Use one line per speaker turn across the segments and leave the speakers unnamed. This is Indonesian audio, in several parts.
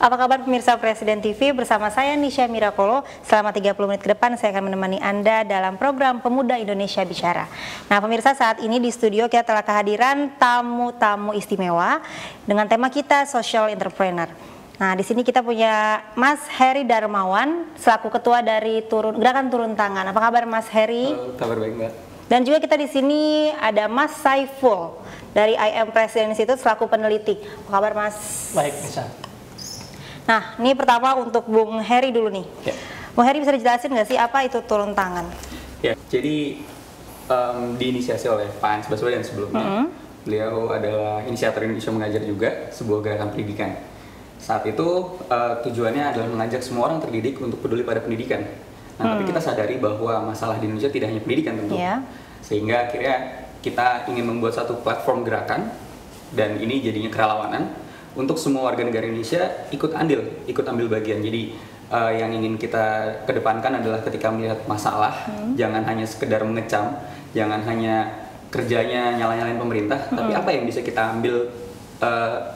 Apa kabar pemirsa Presiden TV? Bersama saya Nisha Mirakolo. Selama 30 menit ke depan saya akan menemani Anda dalam program Pemuda Indonesia Bicara. Nah pemirsa, saat ini di studio kita telah kehadiran tamu-tamu istimewa dengan tema kita Social Entrepreneur. Nah di sini kita punya Mas Heri Darmawan selaku ketua dari Gerakan Turun Tangan. Apa kabar Mas Heri?
Halo, kabar baik Mbak.
Dan juga kita di sini ada Mas Saiful dari IM Presiden Institute selaku peneliti. Apa kabar Mas?
Baik, Nisha.
Nah, ini pertama untuk Bung Heri dulu nih.
Ya.
Bung Heri bisa dijelasin nggak sih apa itu turun tangan?
Ya, jadi diinisiasi oleh Pak Anies Baswedan sebelumnya. Beliau adalah inisiator Indonesia Mengajar juga, sebuah gerakan pendidikan. Saat itu tujuannya adalah mengajak semua orang terdidik untuk peduli pada pendidikan. Nah, tapi kita sadari bahwa masalah di Indonesia tidak hanya pendidikan tentu.
Yeah.
Sehingga akhirnya kita ingin membuat satu platform gerakan, dan ini jadinya kerelawanan untuk semua warga negara Indonesia ikut ambil bagian. Jadi yang ingin kita kedepankan adalah ketika melihat masalah, jangan hanya sekedar mengecam, jangan hanya kerjanya nyala-nyalain pemerintah, tapi apa yang bisa kita ambil,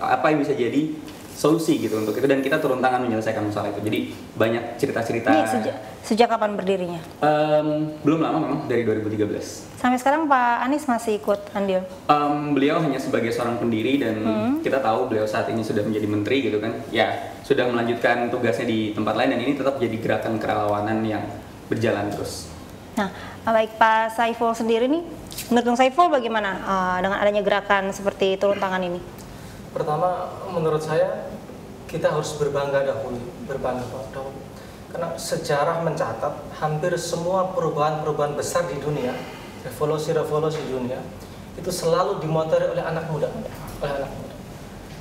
apa yang bisa jadi solusi gitu untuk itu, dan kita turun tangan menyelesaikan masalah itu. Jadi banyak cerita-cerita.
Ini sejak kapan berdirinya?
Belum lama memang, dari 2013.
Sampai sekarang Pak Anies masih ikut andil?
Beliau hanya sebagai seorang pendiri, dan kita tahu beliau saat ini sudah menjadi menteri gitu kan. Ya, sudah melanjutkan tugasnya di tempat lain, dan ini tetap jadi gerakan kerelawanan yang berjalan terus.
Nah, baik Pak Saiful sendiri nih, menurut Bung Saiful bagaimana dengan adanya gerakan seperti turun tangan ini?
Pertama, menurut saya kita harus berbangga dahulu. Karena sejarah mencatat hampir semua perubahan-perubahan besar di dunia, revolusi-revolusi dunia, itu selalu dimotori oleh anak muda.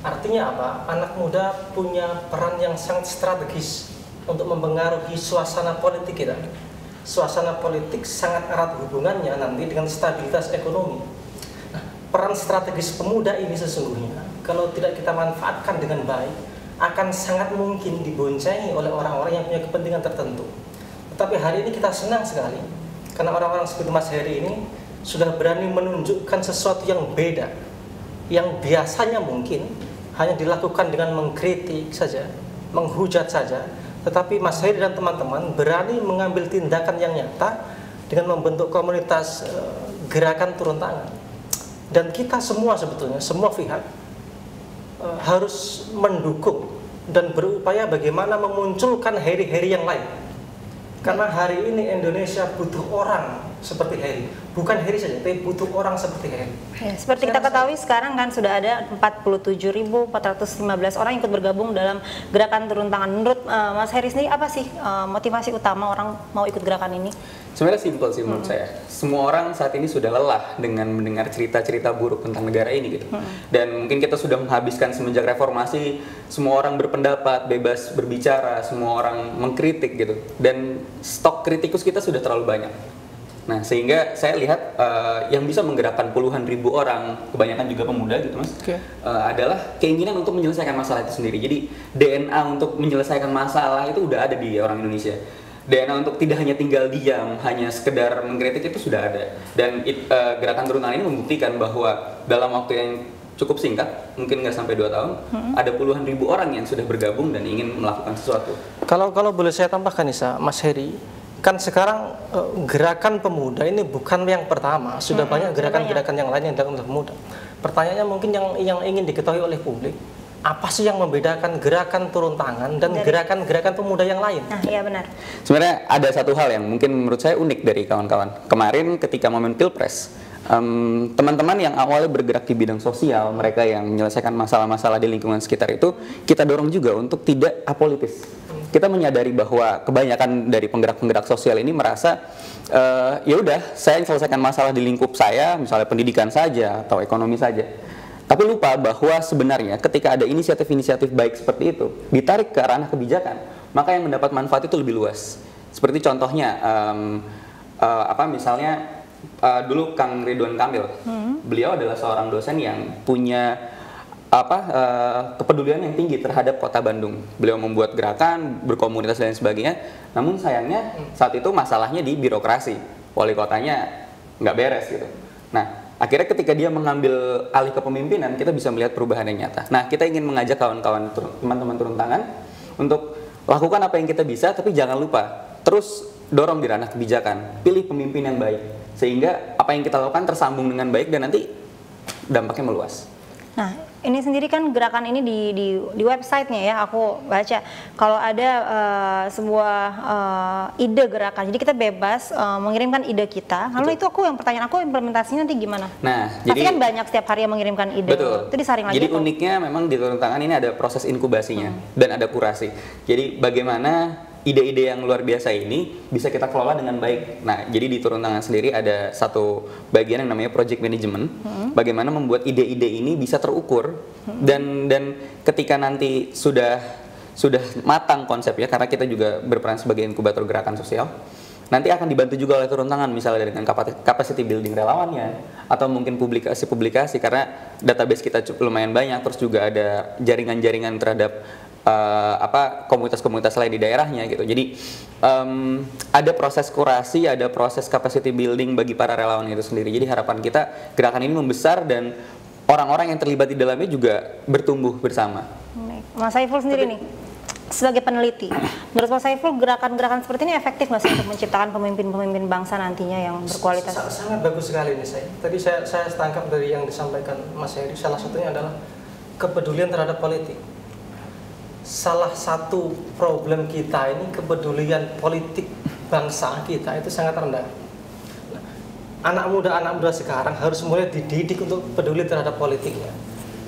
Artinya apa? Anak muda punya peran yang sangat strategis untuk mempengaruhi suasana politik kita. Suasana politik sangat erat hubungannya nanti dengan stabilitas ekonomi. Nah, peran strategis pemuda ini sesungguhnya, kalau tidak kita manfaatkan dengan baik, akan sangat mungkin diboncengi oleh orang-orang yang punya kepentingan tertentu. Tetapi hari ini kita senang sekali, karena orang-orang seperti Mas Heri ini sudah berani menunjukkan sesuatu yang beda, yang biasanya mungkin hanya dilakukan dengan mengkritik saja, menghujat saja. Tetapi Mas Heri dan teman-teman berani mengambil tindakan yang nyata dengan membentuk komunitas gerakan turun tangan. Dan kita semua sebetulnya, semua pihak harus mendukung dan berupaya bagaimana memunculkan Heri-Heri yang lain. Karena hari ini Indonesia butuh orang seperti Heri. Bukan Heri saja, tapi butuh orang seperti Heri.
Ya, seperti kita ketahui sekarang kan sudah ada 47.415 orang ikut bergabung dalam gerakan turun tangan. Menurut Mas Heri sendiri apa sih motivasi utama orang mau ikut gerakan ini?
Sebenarnya simpel sih menurut saya. Semua orang saat ini sudah lelah dengan mendengar cerita-cerita buruk tentang negara ini gitu. Dan mungkin kita sudah menghabiskan semenjak reformasi, semua orang berpendapat, bebas berbicara, semua orang mengkritik gitu. Dan stok kritikus kita sudah terlalu banyak. Nah, sehingga saya lihat yang bisa menggerakkan puluhan ribu orang, kebanyakan juga pemuda gitu Mas, adalah keinginan untuk menyelesaikan masalah itu sendiri. Jadi DNA untuk menyelesaikan masalah itu udah ada di orang Indonesia. DNA untuk tidak hanya tinggal diam, hanya sekedar mengkritik itu sudah ada. Dan gerakan turun tangan ini membuktikan bahwa dalam waktu yang cukup singkat, mungkin nggak sampai 2 tahun, ada puluhan ribu orang yang sudah bergabung dan ingin melakukan sesuatu.
Kalau boleh saya tambahkan Nisa, Mas Heri, kan sekarang gerakan pemuda ini bukan yang pertama, sudah banyak gerakan-gerakan yang lain yang dilakukan oleh pemuda. Pertanyaannya mungkin yang ingin diketahui oleh publik, apa sih yang membedakan gerakan turun tangan dan gerakan-gerakan pemuda yang lain?
Nah, iya benar.
Sebenarnya ada satu hal yang mungkin menurut saya unik dari kawan-kawan. Kemarin ketika momen Pilpres, teman-teman yang awalnya bergerak di bidang sosial, mereka yang menyelesaikan masalah-masalah di lingkungan sekitar itu, kita dorong juga untuk tidak apolitis. Kita menyadari bahwa kebanyakan dari penggerak-penggerak sosial ini merasa ya udah, saya selesaikan masalah di lingkup saya, misalnya pendidikan saja atau ekonomi saja. Tapi lupa bahwa sebenarnya ketika ada inisiatif-inisiatif baik seperti itu ditarik ke ranah kebijakan, maka yang mendapat manfaat itu lebih luas. Seperti contohnya misalnya dulu Kang Ridwan Kamil, beliau adalah seorang dosen yang punya kepedulian yang tinggi terhadap kota Bandung. Beliau membuat gerakan, berkomunitas dan sebagainya. Namun sayangnya saat itu masalahnya di birokrasi, wali kotanya nggak beres gitu. Nah, akhirnya ketika dia mengambil alih kepemimpinan, kita bisa melihat perubahan yang nyata. Nah, kita ingin mengajak kawan-kawan, teman-teman turun tangan untuk lakukan apa yang kita bisa, tapi jangan lupa terus dorong di ranah kebijakan, pilih pemimpin yang baik, sehingga apa yang kita lakukan tersambung dengan baik dan nanti dampaknya meluas.
Nah, ini sendiri kan gerakan ini di websitenya ya, aku baca kalau ada sebuah ide gerakan, jadi kita bebas mengirimkan ide kita. Lalu itu pertanyaan aku implementasinya nanti gimana?
Nah,
pasti
jadi
kan banyak setiap hari yang mengirimkan ide.
Betul.
Itu disaring lagi.
Jadi uniknya memang di turun tangan ini ada proses inkubasinya dan ada kurasi. Jadi bagaimana ide-ide yang luar biasa ini bisa kita kelola dengan baik. Nah, jadi di turun tangan sendiri ada satu bagian yang namanya project management. Bagaimana membuat ide-ide ini bisa terukur dan ketika nanti sudah matang konsepnya, karena kita juga berperan sebagai inkubator gerakan sosial. Nanti akan dibantu juga oleh turun tangan, misalnya dengan capacity building relawannya, atau mungkin publikasi-publikasi, karena database kita lumayan banyak, terus juga ada jaringan-jaringan terhadap komunitas-komunitas lain di daerahnya gitu. Jadi ada proses kurasi, ada proses capacity building bagi para relawan itu sendiri. Jadi harapan kita gerakan ini membesar dan orang-orang yang terlibat di dalamnya juga bertumbuh bersama.
Mas Saiful sendiri nih, sebagai peneliti, menurut Mas Saiful gerakan-gerakan seperti ini efektif nggak sih untuk menciptakan pemimpin-pemimpin bangsa nantinya yang berkualitas?
Sangat bagus sekali nih saya. Tadi saya tangkap dari yang disampaikan Mas Heri, salah satunya adalah kepedulian terhadap politik. Salah satu problem kita ini kepedulian politik bangsa kita itu sangat rendah. Nah, anak muda sekarang harus mulai dididik untuk peduli terhadap politiknya.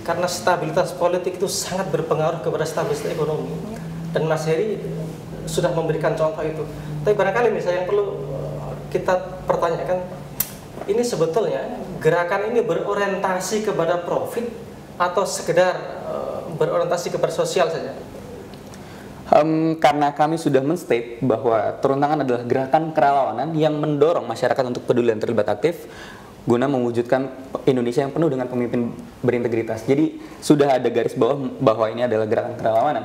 Karena stabilitas politik itu sangat berpengaruh kepada stabilitas ekonomi. Dan Mas Heri sudah memberikan contoh itu. Tapi barangkali misalnya yang perlu kita pertanyakan, ini sebetulnya gerakan ini berorientasi kepada profit atau sekedar berorientasi kepada sosial saja?
Karena kami sudah men-state bahwa turun tangan adalah gerakan kerelawanan yang mendorong masyarakat untuk peduli dan terlibat aktif guna mewujudkan Indonesia yang penuh dengan pemimpin berintegritas. Jadi sudah ada garis bawah bahwa ini adalah gerakan kerelawanan.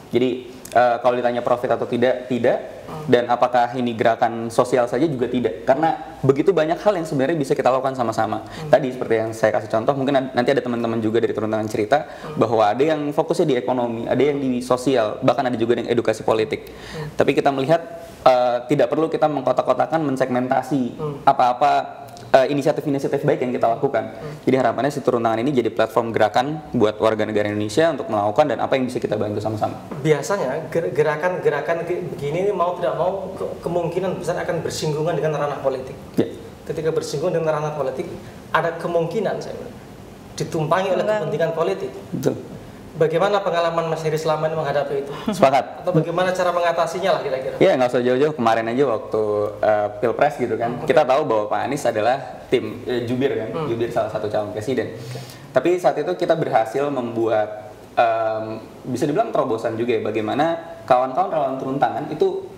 Jadi kalau ditanya profit atau tidak. Dan apakah ini gerakan sosial saja juga tidak. Karena begitu banyak hal yang sebenarnya bisa kita lakukan sama-sama. Tadi seperti yang saya kasih contoh, mungkin nanti ada teman-teman juga dari turun tangan cerita bahwa ada yang fokusnya di ekonomi, ada yang di sosial, bahkan ada juga yang edukasi politik. Tapi kita melihat tidak perlu kita mengkotak-kotakan, mensegmentasi apa-apa inisiatif-inisiatif baik yang kita lakukan. Jadi harapannya si turun tangan ini jadi platform gerakan buat warga negara Indonesia untuk melakukan dan apa yang bisa kita bantu sama-sama.
Biasanya gerakan-gerakan begini ini mau tidak mau kemungkinan besar akan bersinggungan dengan ranah politik.
Ya.
Ketika bersinggungan dengan ranah politik, ada kemungkinan ditumpangi oleh kepentingan politik.
Betul.
Bagaimana pengalaman Mas Heri selama ini menghadapi itu?
Sepakat.
Atau bagaimana cara mengatasinya lah kira-kira?
Iya, nggak usah jauh-jauh. Kemarin aja waktu Pilpres gitu kan, kita tahu bahwa Pak Anies adalah tim jubir kan, jubir salah satu calon presiden. Tapi saat itu kita berhasil membuat bisa dibilang terobosan juga ya, bagaimana kawan-kawan relawan turun tangan itu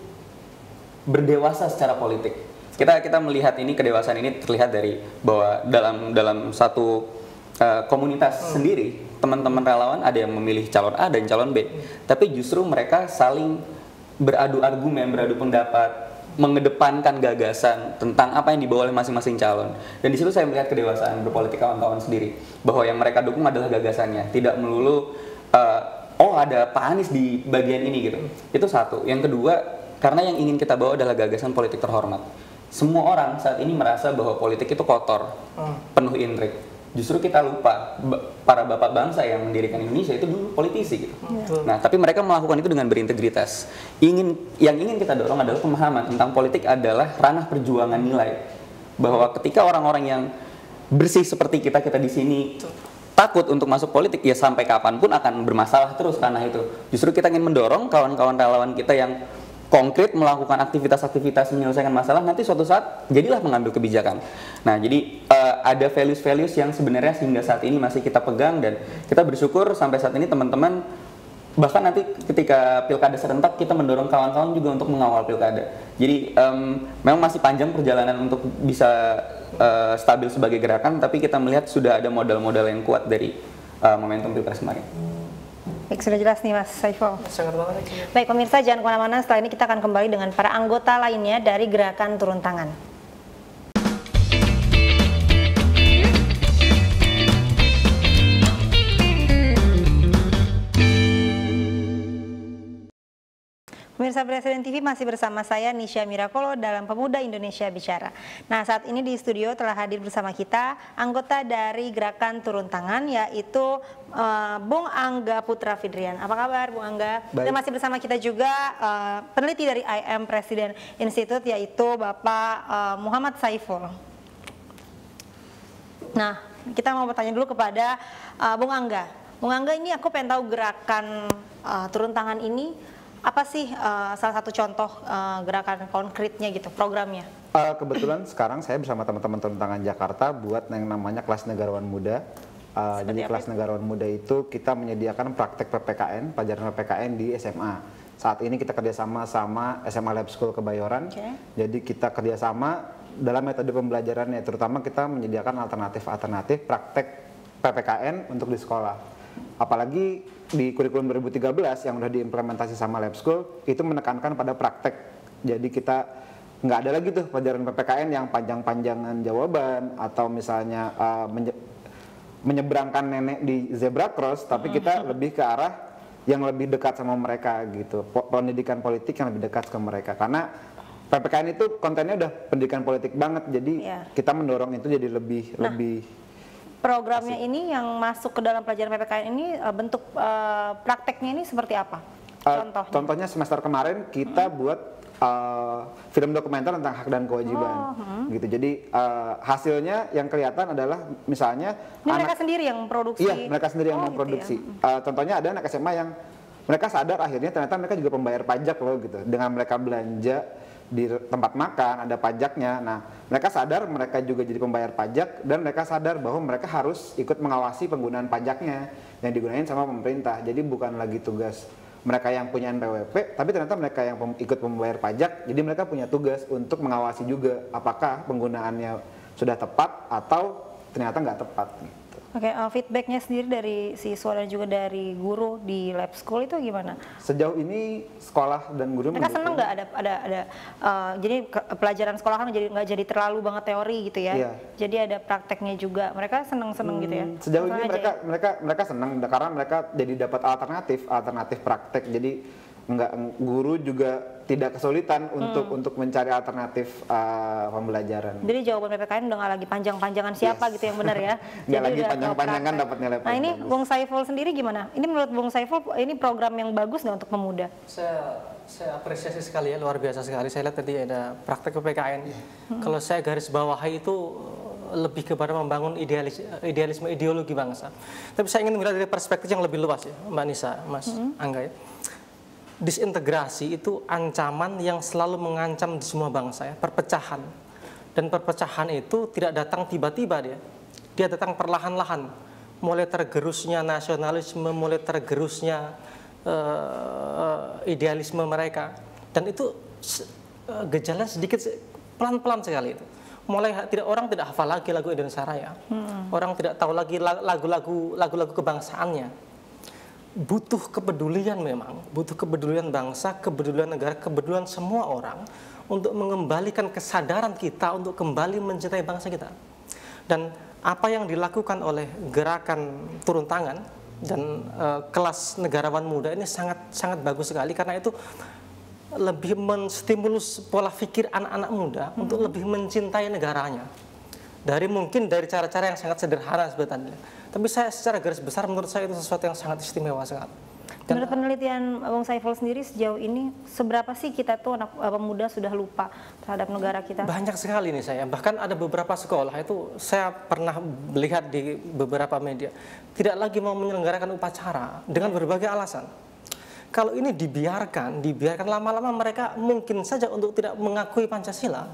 berdewasa secara politik. Kita melihat ini, kedewasaan ini terlihat dari bahwa dalam satu komunitas sendiri, teman-teman relawan ada yang memilih calon A dan calon B, tapi justru mereka saling beradu argumen, beradu pendapat, mengedepankan gagasan tentang apa yang dibawa oleh masing-masing calon. Dan di situ saya melihat kedewasaan berpolitik kawan-kawan sendiri, bahwa yang mereka dukung adalah gagasannya, tidak melulu ada Pak Anies di bagian ini gitu. Itu satu. Yang kedua, karena yang ingin kita bawa adalah gagasan politik terhormat. Semua orang saat ini merasa bahwa politik itu kotor, penuh intrik. Justru kita lupa para bapak bangsa yang mendirikan Indonesia itu dulu politisi gitu. Nah, tapi mereka melakukan itu dengan berintegritas. Yang ingin kita dorong adalah pemahaman tentang politik adalah ranah perjuangan nilai. Bahwa ketika orang-orang yang bersih seperti kita di sini takut untuk masuk politik, ya sampai kapanpun akan bermasalah terus karena itu. Justru kita ingin mendorong kawan-kawan relawan kita yang konkret melakukan aktivitas-aktivitas menyelesaikan masalah, nanti suatu saat jadilah mengambil kebijakan. Nah, jadi ada values-values yang sebenarnya hingga saat ini masih kita pegang dan kita bersyukur sampai saat ini teman-teman, bahkan nanti ketika pilkada serentak kita mendorong kawan-kawan juga untuk mengawal pilkada. Jadi memang masih panjang perjalanan untuk bisa stabil sebagai gerakan, tapi kita melihat sudah ada modal-modal yang kuat dari momentum pilpres kemarin.
Baik, sudah jelas nih Mas Saiful.
Sangat banget.
Baik pemirsa, jangan kemana-mana, setelah ini kita akan kembali dengan para anggota lainnya dari gerakan turun tangan. Pemirsa Presiden TV masih bersama saya Nisha Mirakolo dalam Pemuda Indonesia Bicara. Nah, saat ini di studio telah hadir bersama kita anggota dari Gerakan Turun Tangan, yaitu Bung Angga Putra Fidrian. Apa kabar Bung Angga?
Baik.
Dan masih bersama kita juga peneliti dari IM Presiden Institute, yaitu Bapak Muhammad Saiful. Nah, kita mau bertanya dulu kepada Bung Angga. Bung Angga, ini aku pengen tahu gerakan turun tangan ini apa sih salah satu contoh gerakan konkretnya gitu, programnya?
Kebetulan sekarang saya bersama teman-teman Turun Tangan Jakarta buat yang namanya kelas negarawan muda. Jadi kelas negarawan muda itu kita menyediakan praktek PPKN, pelajaran PPKN di SMA. Saat ini kita kerjasama sama SMA Lab School Kebayoran. Jadi kita kerjasama dalam metode pembelajarannya, terutama kita menyediakan alternatif-alternatif praktek PPKN untuk di sekolah. Apalagi di kurikulum 2013 yang udah diimplementasi sama Lab School itu menekankan pada praktek. Jadi kita nggak ada lagi tuh pelajaran PPKN yang panjang-panjangan jawaban atau misalnya menyeberangkan nenek di zebra cross, tapi kita lebih ke arah yang lebih dekat sama mereka gitu. Pendidikan politik yang lebih dekat ke mereka, karena PPKN itu kontennya udah pendidikan politik banget. Jadi kita mendorong itu jadi lebih
Programnya ini yang masuk ke dalam pelajaran PPKN ini bentuk prakteknya ini seperti apa?
Contohnya semester kemarin kita buat film dokumenter tentang hak dan kewajiban, gitu. Jadi hasilnya yang kelihatan adalah misalnya
ini mereka sendiri yang produksi.
Iya, mereka sendiri yang memproduksi. Gitu ya. Contohnya ada anak SMA yang mereka sadar akhirnya ternyata mereka juga pembayar pajak loh gitu. Dengan mereka belanja di tempat makan ada pajaknya. Nah, mereka sadar mereka juga jadi pembayar pajak dan mereka sadar bahwa mereka harus ikut mengawasi penggunaan pajaknya yang digunakan sama pemerintah. Jadi bukan lagi tugas mereka yang punya NPWP, tapi ternyata mereka yang ikut membayar pajak, jadi mereka punya tugas untuk mengawasi juga apakah penggunaannya sudah tepat atau ternyata nggak tepat.
Oke, feedbacknya sendiri dari siswa dan juga dari guru di Lab School itu gimana?
Sejauh ini sekolah dan guru
mereka seneng nggak ada jadi pelajaran sekolah kan nggak jadi terlalu banget teori gitu ya?
Iya.
Jadi ada prakteknya juga. Mereka seneng gitu ya?
Sejauh ini mereka senang karena mereka jadi dapat alternatif praktek. Jadi guru juga tidak kesulitan untuk mencari alternatif pembelajaran.
Jadi jawaban PPKN udah nggak lagi panjang-panjangan siapa gitu yang benar ya?
Nggak lagi panjang-panjangan dapat nilai paling bagus.
Nah ini Bung Saiful sendiri gimana? Ini menurut Bung Saiful ini program yang bagus nggak untuk pemuda?
Saya apresiasi sekali ya, luar biasa sekali. Saya lihat tadi ada praktek PPKN. Kalau saya garis bawahi itu lebih kepada membangun idealisme ideologi bangsa. Tapi saya ingin melihat dari perspektif yang lebih luas ya, Mbak Nisa, Mas Angga ya. Disintegrasi itu ancaman yang selalu mengancam di semua bangsa ya, perpecahan. Dan perpecahan itu tidak datang tiba-tiba dia datang perlahan-lahan. Mulai tergerusnya nasionalisme, mulai tergerusnya idealisme mereka. Dan itu gejala sedikit pelan-pelan sekali itu. Mulai orang tidak hafal lagi lagu Indonesia Raya. Orang tidak tahu lagi lagu-lagu kebangsaannya. Butuh kepedulian memang, butuh kepedulian bangsa, kepedulian negara, kepedulian semua orang untuk mengembalikan kesadaran kita untuk kembali mencintai bangsa kita. Dan apa yang dilakukan oleh gerakan turun tangan dan kelas negarawan muda ini sangat bagus sekali, karena itu lebih menstimulus pola pikir anak-anak muda untuk lebih mencintai negaranya. Mungkin dari cara-cara yang sangat sederhana sebetulnya. Tapi saya secara garis besar menurut saya itu sesuatu yang sangat istimewa sekali.
Menurut penelitian Bung Saiful sendiri sejauh ini seberapa sih kita tuh anak pemuda sudah lupa terhadap negara kita?
Banyak sekali nih saya. Bahkan ada beberapa sekolah itu saya pernah melihat di beberapa media tidak lagi mau menyelenggarakan upacara dengan berbagai alasan. Kalau ini dibiarkan lama-lama mereka mungkin saja untuk tidak mengakui Pancasila.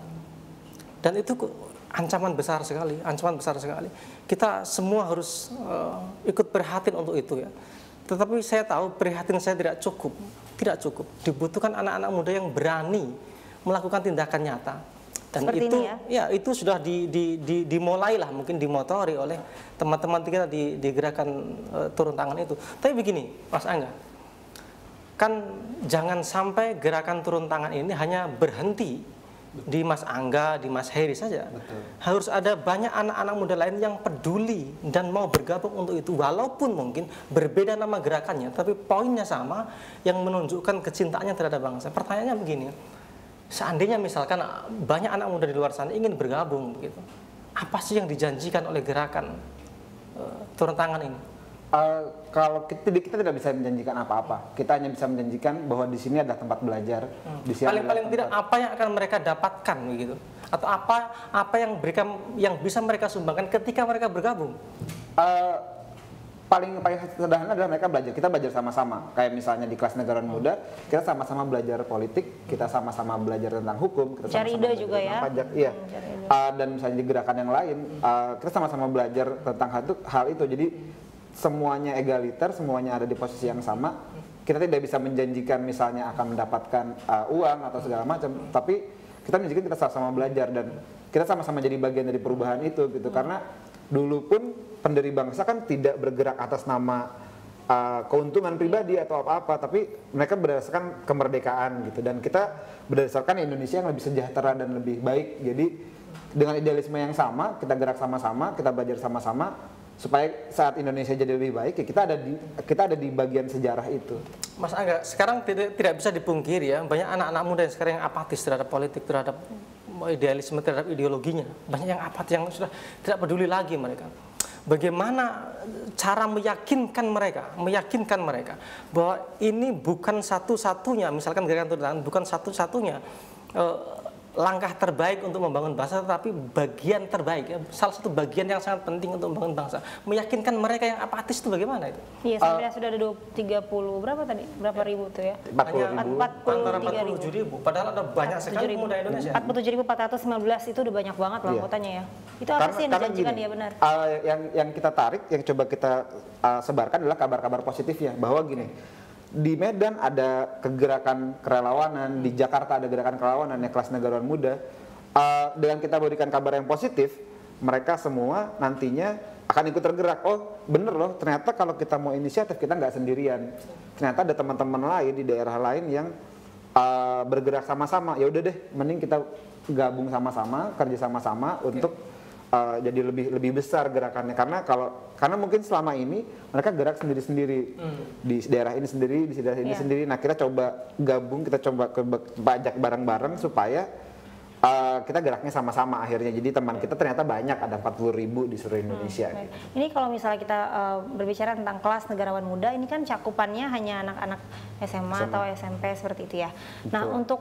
Dan itu ancaman besar sekali. Kita semua harus ikut prihatin untuk itu ya. Tetapi saya tahu prihatin saya tidak cukup. Dibutuhkan anak-anak muda yang berani melakukan tindakan nyata. Dan
seperti
itu
ya?
Itu sudah dimulailah, mungkin dimotori oleh teman-teman kita di gerakan turun tangan itu. Tapi begini, Mas Angga, kan jangan sampai gerakan turun tangan ini hanya berhenti di Mas Angga, di Mas Heri saja.
Betul.
Harus ada banyak anak-anak muda lain yang peduli dan mau bergabung untuk itu. Walaupun mungkin berbeda nama gerakannya, tapi poinnya sama, yang menunjukkan kecintaannya terhadap bangsa. Pertanyaannya begini, seandainya misalkan banyak anak muda di luar sana ingin bergabung, begitu, apa sih yang dijanjikan oleh gerakan turun tangan ini?
Kalau kita tidak bisa menjanjikan apa-apa, kita hanya bisa menjanjikan bahwa di sini ada tempat belajar. Di sini
Paling tidak apa yang akan mereka dapatkan begitu, atau apa yang bisa mereka sumbangkan ketika mereka bergabung?
Paling sederhana adalah mereka belajar. Kita belajar sama-sama. Kayak misalnya di kelas negarawan muda, kita sama-sama belajar politik, kita sama-sama belajar tentang hukum, kita
cari
sama-sama
ide juga ya.
pajak, iya. Dan misalnya di gerakan yang lain, kita sama-sama belajar tentang hal itu. Jadi semuanya egaliter, semuanya ada di posisi yang sama. Kita tidak bisa menjanjikan misalnya akan mendapatkan uang atau segala macam, tapi kita menjanjikan kita sama-sama belajar dan kita sama-sama jadi bagian dari perubahan itu gitu. Karena dulu pun pendiri bangsa kan tidak bergerak atas nama keuntungan pribadi atau apa-apa, tapi mereka berdasarkan kemerdekaan gitu, dan kita berdasarkan Indonesia yang lebih sejahtera dan lebih baik. Jadi dengan idealisme yang sama, kita gerak sama-sama, kita belajar sama-sama supaya saat Indonesia jadi lebih baik, ya kita ada di bagian sejarah itu.
Mas Angga, sekarang tidak bisa dipungkiri ya, banyak anak-anak muda yang sekarang yang apatis terhadap politik, terhadap idealisme, terhadap ideologinya. Banyak yang apatis, yang sudah tidak peduli lagi mereka. Bagaimana cara meyakinkan mereka bahwa ini bukan satu-satunya, misalkan gerakan turun tangan bukan satu-satunya langkah terbaik untuk membangun bangsa, tetapi bagian terbaik, ya, salah satu bagian yang sangat penting untuk membangun bangsa. Meyakinkan mereka yang apatis itu bagaimana itu?
Iya, sebenarnya sudah ada 30 berapa tadi? Berapa ribu tuh ya?
40.000.
Antara 47.000, padahal ada banyak sekali pemuda Indonesia.
47.419 itu udah banyak banget loh anggotanya ya. Itu apa sih yang dijanjikan dia benar?
Yang kita tarik, yang coba kita sebarkan adalah kabar-kabar positifnya, bahwa gini, di Medan ada kegerakan kerelawanan, di Jakarta ada gerakan kerelawanan yang kelas negarawan muda. Dengan kita berikan kabar yang positif, mereka semua nantinya akan ikut tergerak. Oh bener loh, ternyata kalau kita mau inisiatif kita nggak sendirian. Ternyata ada teman-teman lain di daerah lain yang bergerak sama-sama. Ya udah deh, mending kita gabung sama-sama, kerja sama-sama untuk jadi lebih besar gerakannya. Karena mungkin selama ini mereka gerak sendiri-sendiri di daerah ini sendiri, di daerah ini sendiri. Nah kita coba gabung, kita coba bajak bareng-bareng supaya kita geraknya sama-sama akhirnya. Jadi teman kita ternyata banyak, ada 40.000 di seluruh Indonesia.
Gitu. Ini kalau misalnya kita berbicara tentang kelas negarawan muda, ini kan cakupannya hanya anak-anak SMA atau SMP seperti itu ya. Betul. Nah untuk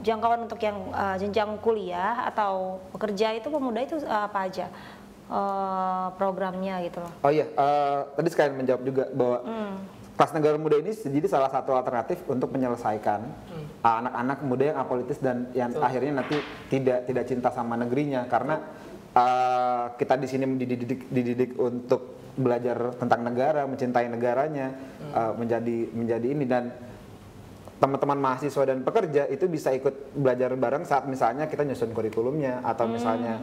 jangkauan untuk yang jenjang kuliah atau pekerja itu pemuda itu apa aja programnya gitu loh?
Oh iya, tadi sekalian menjawab juga bahwa kelas negarawan muda ini jadi salah satu alternatif untuk menyelesaikan anak-anak muda yang apolitis dan yang akhirnya nanti tidak cinta sama negerinya, karena kita di sini dididik untuk belajar tentang negara, mencintai negaranya, menjadi ini, dan teman-teman mahasiswa dan pekerja itu bisa ikut belajar bareng saat misalnya kita nyusun kurikulumnya, atau misalnya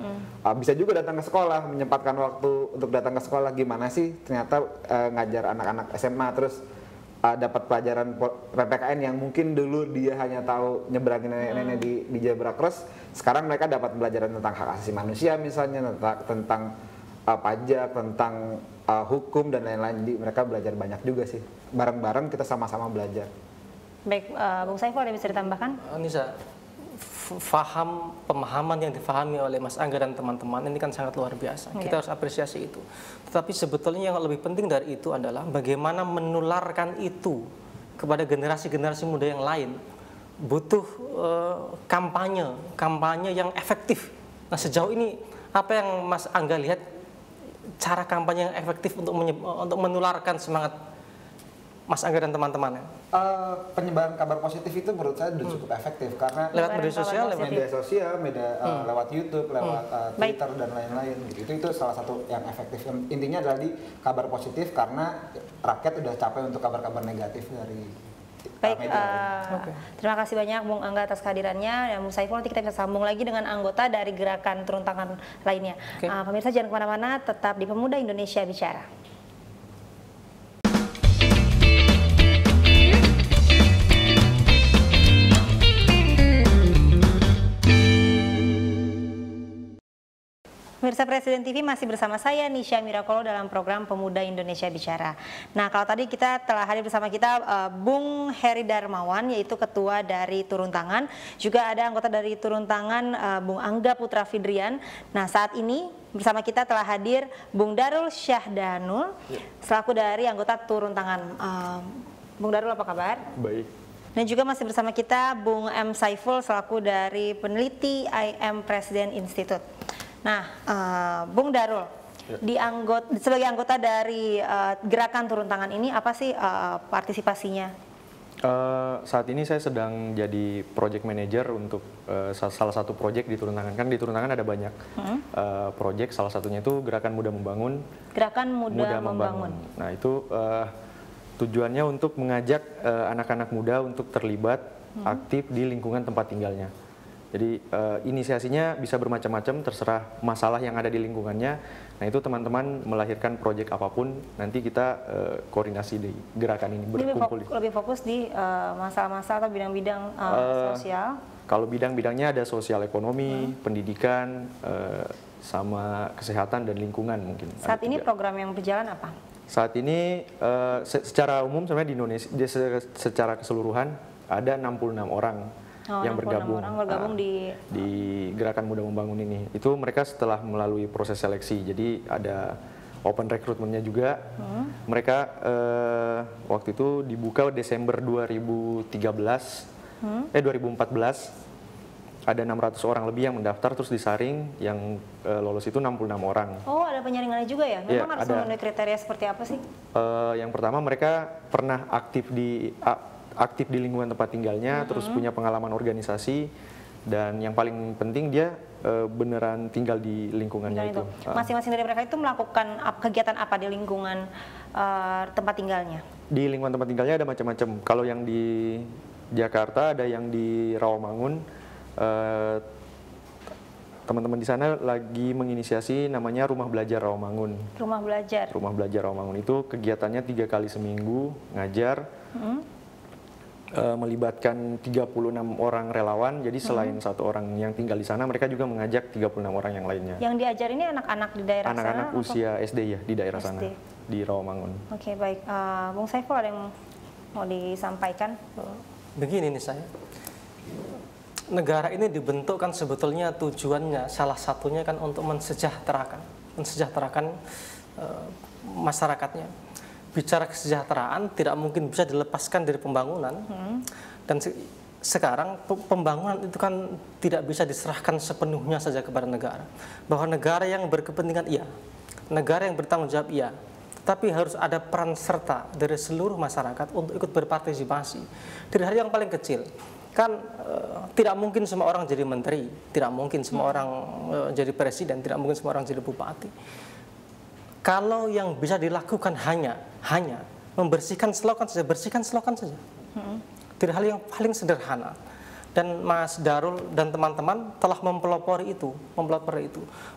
bisa juga datang ke sekolah, menyempatkan waktu untuk datang ke sekolah. Gimana sih ternyata ngajar anak-anak SMA terus dapat pelajaran PPKN yang mungkin dulu dia hanya tahu nyeberangin nenek-nenek di Zebra Cross, sekarang mereka dapat pelajaran tentang hak asasi manusia misalnya, tentang pajak, tentang hukum dan lain-lain. Jadi mereka belajar banyak juga sih, bareng-bareng kita sama-sama belajar.
Baik, Bung Saiful ada bisa ditambahkan?
Nisa, pemahaman yang difahami oleh Mas Angga dan teman-teman ini kan sangat luar biasa. Kita harus apresiasi itu. Tetapi sebetulnya yang lebih penting dari itu adalah bagaimana menularkan itu kepada generasi-generasi muda yang lain. Butuh kampanye yang efektif. Nah sejauh ini apa yang Mas Angga lihat cara kampanye yang efektif untuk menularkan semangat Mas Angga dan teman-temannya?
Penyebaran kabar positif itu menurut saya sudah cukup efektif, karena
lewat media sosial,
lewat YouTube, lewat Twitter dan lain-lain. Itu salah satu yang efektif. Intinya adalah di kabar positif, karena rakyat udah capek untuk kabar-kabar negatif dari media.
Terima kasih banyak Bung Angga atas kehadirannya, dan Bung Saiful, nanti kita bisa sambung lagi dengan anggota dari gerakan turun tangan lainnya. Pemirsa jangan kemana-mana, tetap di Pemuda Indonesia Bicara. Pemirsa Presiden TV masih bersama saya Nisha Mirakolo dalam program Pemuda Indonesia Bicara. Nah, kalau tadi kita telah hadir bersama kita Bung Heri Darmawan, yaitu ketua dari Turun Tangan. Juga ada anggota dari Turun Tangan Bung Angga Putra Fidrian. Nah, saat ini bersama kita telah hadir Bung Darul Syahdanul selaku dari anggota Turun Tangan. Bung Darul, apa kabar?
Baik.
Dan juga masih bersama kita Bung M. Saiful selaku dari peneliti IM Presiden Institute. Nah, Bung Darul, sebagai anggota dari gerakan Turun Tangan ini, apa sih partisipasinya?
Saat ini saya sedang jadi project manager untuk salah satu project di Turun Tangan. Kan di Turun Tangan ada banyak project, salah satunya itu Gerakan Muda Membangun.
Gerakan Muda Membangun.
Nah, itu tujuannya untuk mengajak anak-anak muda untuk terlibat aktif di lingkungan tempat tinggalnya. Jadi inisiasinya bisa bermacam-macam, terserah masalah yang ada di lingkungannya. Nah, itu teman-teman melahirkan proyek apapun, nanti kita koordinasi di gerakan ini, berkumpul.
Lebih fokus di masalah-masalah atau bidang-bidang sosial?
Kalau bidang-bidangnya ada sosial ekonomi, pendidikan, sama kesehatan dan lingkungan mungkin.
Saat ini program yang berjalan apa?
Saat ini secara umum sebenarnya di Indonesia, secara keseluruhan ada 66 orang. Yang bergabung di Gerakan Muda Membangun ini. Itu mereka setelah melalui proses seleksi, jadi ada open recruitment-nya juga. Mereka waktu itu dibuka Desember 2014, 2014. Ada 600 orang lebih yang mendaftar, terus disaring, yang lolos itu 66 orang.
Oh, ada penyaringannya juga ya? Memang harus memenuhi kriteria seperti apa sih?
Yang pertama, mereka pernah aktif di lingkungan tempat tinggalnya, terus punya pengalaman organisasi, dan yang paling penting dia beneran tinggal di lingkungannya itu.
Masing-masing dari mereka itu melakukan kegiatan apa di lingkungan tempat tinggalnya? Di
lingkungan tempat tinggalnya ada macam-macam. Kalau yang di Jakarta ada yang di Rawamangun. Teman-teman di sana lagi menginisiasi namanya Rumah Belajar Rawamangun. Rumah Belajar? Rumah Belajar Rawamangun itu kegiatannya 3 kali seminggu, ngajar. Melibatkan 36 orang relawan, jadi selain satu orang yang tinggal di sana, mereka juga mengajak 36 orang yang lainnya. Yang diajar ini anak-anak di daerah sana? Anak-anak usia SD ya, di daerah sana, di Rawamangun.
Oke, baik. Bung Saiful, ada yang mau disampaikan?
Begini nih saya, negara ini dibentuk kan sebetulnya tujuannya salah satunya kan untuk mensejahterakan masyarakatnya. Bicara kesejahteraan tidak mungkin bisa dilepaskan dari pembangunan, dan sekarang pembangunan itu kan tidak bisa diserahkan sepenuhnya saja kepada negara. Bahwa negara yang berkepentingan iya, negara yang bertanggung jawab iya, tapi harus ada peran serta dari seluruh masyarakat untuk ikut berpartisipasi. Dari hal yang paling kecil, kan tidak mungkin semua orang jadi menteri, tidak mungkin semua orang jadi presiden, tidak mungkin semua orang jadi bupati. Kalau yang bisa dilakukan hanya membersihkan selokan saja, bersihkan selokan saja. Dari hal yang paling sederhana. Dan Mas Darul dan teman-teman telah mempelopori itu.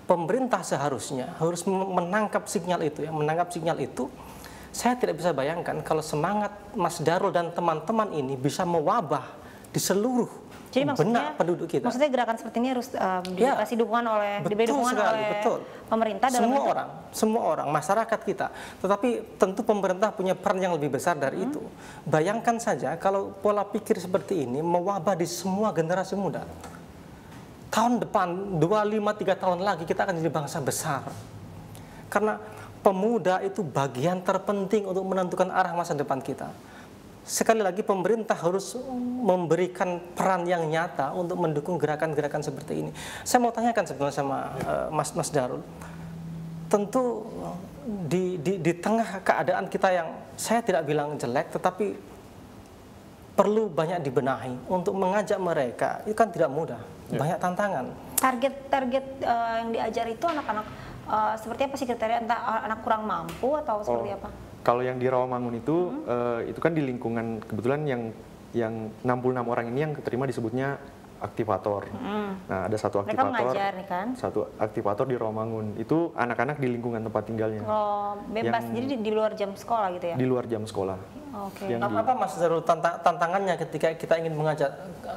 Pemerintah seharusnya harus menangkap sinyal itu. Menangkap sinyal itu, saya tidak bisa bayangkan kalau semangat Mas Darul dan teman-teman ini bisa mewabah di seluruh benak penduduk kita.
Maksudnya gerakan seperti ini harus diberi dukungan oleh pemerintah dalam
semua orang, masyarakat kita. Tetapi tentu pemerintah punya peran yang lebih besar dari itu. Bayangkan saja kalau pola pikir seperti ini mewabah di semua generasi muda. Tahun depan, 2, 5, 3 tahun lagi kita akan jadi bangsa besar. Karena pemuda itu bagian terpenting untuk menentukan arah masa depan kita. Sekali lagi pemerintah harus memberikan peran yang nyata untuk mendukung gerakan-gerakan seperti ini. Saya mau tanyakan sebenarnya sama Mas Darul. Tentu di tengah keadaan kita yang saya tidak bilang jelek, tetapi perlu banyak dibenahi untuk mengajak mereka. Itu kan tidak mudah, banyak tantangan.
Target yang diajar itu anak-anak seperti apa sih kriteria? Entah anak kurang mampu atau seperti apa?
Kalau yang di Rawamangun itu kan di lingkungan, kebetulan yang 66 orang ini yang keterima disebutnya aktivator. Nah, ada satu aktivator.
Mereka mengajar nih kan?
Satu aktivator di Rawamangun. Itu anak-anak di lingkungan tempat tinggalnya.
Oh, bebas. Jadi di luar jam sekolah gitu ya?
Di luar jam sekolah.
Oke. Apa Mas Darul tantangannya ketika kita ingin mengajak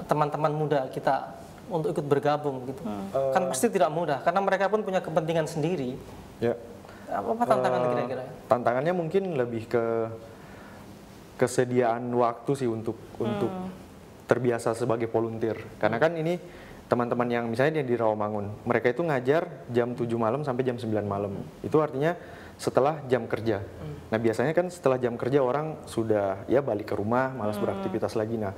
teman-teman muda kita untuk ikut bergabung gitu? Kan pasti tidak mudah karena mereka pun punya kepentingan sendiri.
Ya.
Apa tantangan kira-kira?
Tantangannya mungkin lebih ke kesediaan waktu sih untuk terbiasa sebagai volunteer. Karena kan ini teman-teman yang misalnya di Rawamangun, mereka itu ngajar jam 7 malam sampai jam 9 malam. Itu artinya setelah jam kerja. Nah biasanya kan setelah jam kerja orang sudah ya balik ke rumah, malas beraktivitas lagi. Nah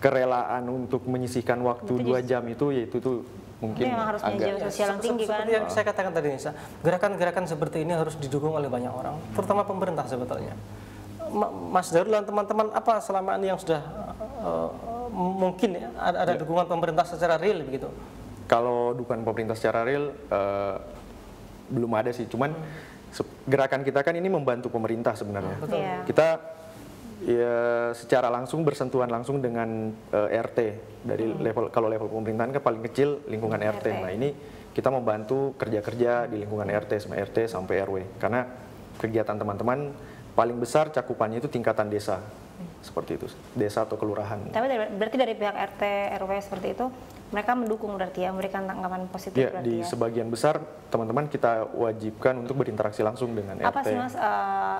kerelaan untuk menyisihkan waktu 2 jam itu yaitu tuh mungkin
harus punya sosial yang tinggi kan.
Seperti yang saya katakan tadi Nisa, gerakan-gerakan seperti ini harus didukung oleh banyak orang, terutama pemerintah sebetulnya. Mas Darul dan teman-teman apa selama ini yang sudah mungkin ya, ada dukungan pemerintah secara real begitu?
Kalau dukungan pemerintah secara real belum ada sih, cuman gerakan kita kan ini membantu pemerintah sebenarnya. Kita ya secara langsung bersentuhan langsung dengan RT dari level, kalau level pemerintahan kan paling kecil lingkungan RT. Nah ini kita membantu kerja-kerja di lingkungan RT sampai RW karena kegiatan teman-teman paling besar cakupannya itu tingkatan desa, seperti itu, desa atau kelurahan.
Tapi berarti dari pihak RT, RW seperti itu, mereka mendukung berarti ya, memberikan tanggapan positif
ya, di sebagian besar teman-teman kita wajibkan untuk berinteraksi langsung dengan
apa
RT.
Apa sih Mas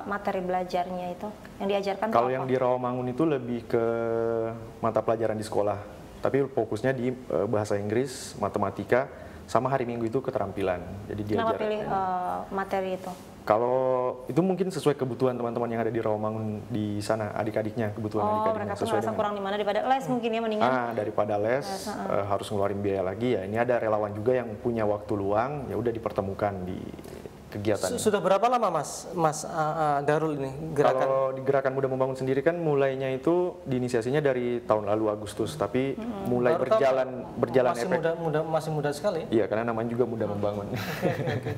materi belajarnya itu, yang diajarkan?
Kalau yang di Rawamangun itu lebih ke mata pelajaran di sekolah, tapi fokusnya di bahasa Inggris, matematika, sama hari Minggu itu keterampilan. Jadi
Kenapa pilih materi itu?
Kalau itu mungkin sesuai kebutuhan teman-teman yang ada di Rawamangun di sana, adik-adiknya, kebutuhan adik-adiknya.
Mereka tuh merasa kurang di mana daripada les mungkin ya, mendingan.
Daripada les harus ngeluarin biaya lagi ya. Ini ada relawan juga yang punya waktu luang, ya udah dipertemukan di kegiatan.
Sudah berapa lama Mas Darul ini gerakan?
Kalau di Gerakan Muda Membangun sendiri kan mulainya itu diinisiasinya dari tahun lalu Agustus, tapi mulai berjalan
masih
efek.
Masih muda sekali.
Iya, karena namanya juga Muda Membangun.
Okay.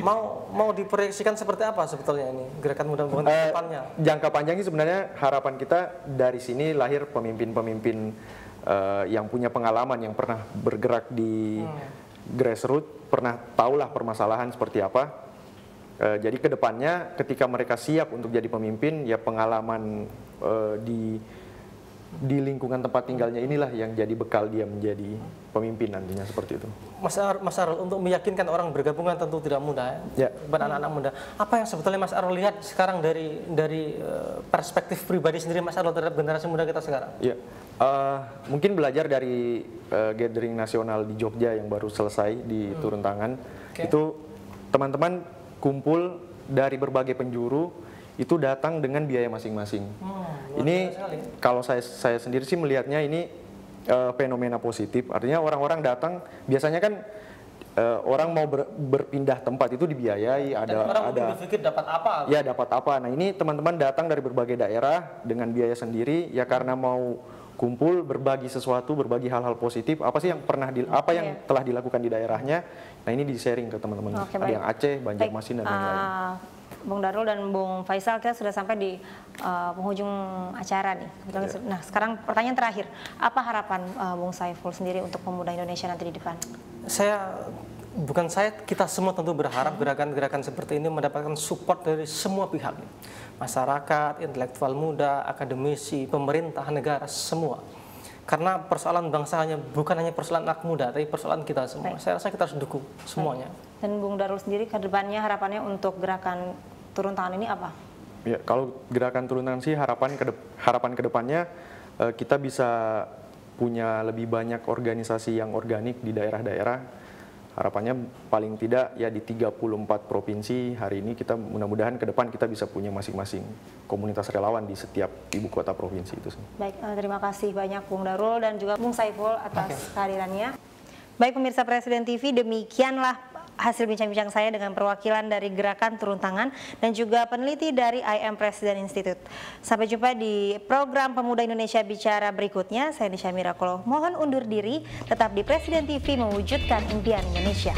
Mau diproyeksikan seperti apa sebetulnya ini Gerakan Muda Membangun depannya?
Jangka panjangnya sebenarnya harapan kita dari sini lahir pemimpin-pemimpin yang punya pengalaman, yang pernah bergerak di grassroots, pernah tahulah permasalahan seperti apa. Jadi kedepannya ketika mereka siap untuk jadi pemimpin, ya pengalaman di lingkungan tempat tinggalnya inilah yang jadi bekal dia menjadi pemimpin nantinya, seperti itu.
Mas Arul, untuk meyakinkan orang bergabungan tentu tidak mudah ya. Anak-anak muda. Apa yang sebetulnya Mas Arul lihat sekarang dari perspektif pribadi sendiri Mas Arul terhadap generasi muda kita sekarang?
Ya, mungkin belajar dari gathering nasional di Jogja yang baru selesai di Turun Tangan. Itu teman-teman kumpul dari berbagai penjuru, itu datang dengan biaya masing-masing. Ini kalau saya sendiri sih melihatnya ini fenomena positif. Artinya orang-orang datang, biasanya kan orang mau berpindah tempat itu dibiayai, ada
berpikir dapat apa?
Ya dapat apa. Nah ini teman-teman datang dari berbagai daerah dengan biaya sendiri, ya karena mau kumpul, berbagi sesuatu, berbagi hal-hal positif. Apa sih yang telah dilakukan di daerahnya? Nah ini di-sharing ke teman-teman. Ada yang Aceh, Banjarmasin dan lain-lain.
Bung Darul dan Bung Faisal, kita sudah sampai di penghujung acara nih. Nah sekarang pertanyaan terakhir, apa harapan Bung Saiful sendiri untuk pemuda Indonesia nanti di depan?
Kita semua tentu berharap gerakan-gerakan seperti ini mendapatkan support dari semua pihak. Masyarakat, intelektual muda, akademisi, pemerintah, negara, semua. Karena persoalan bangsa bukan hanya persoalan anak muda, tapi persoalan kita semua. Saya rasa kita harus dukung semuanya.
Dan Bung Darul sendiri ke depannya harapannya untuk gerakan turun tangan ini apa?
Ya, kalau gerakan turun tangan sih harapan ke depannya kita bisa punya lebih banyak organisasi yang organik di daerah-daerah. Harapannya paling tidak ya di 34 provinsi hari ini kita mudah-mudahan ke depan kita bisa punya masing-masing komunitas relawan di setiap ibu kota provinsi itu.
Baik, terima kasih banyak Bung Darul dan juga Bung Saiful atas kehadirannya. Baik pemirsa Presiden TV, demikianlah hasil bincang-bincang saya dengan perwakilan dari Gerakan Turun Tangan dan juga peneliti dari IM Presiden Institute. Sampai jumpa di program Pemuda Indonesia Bicara berikutnya. Saya Nisha Mirakolo, mohon undur diri, tetap di Presiden TV mewujudkan impian Indonesia.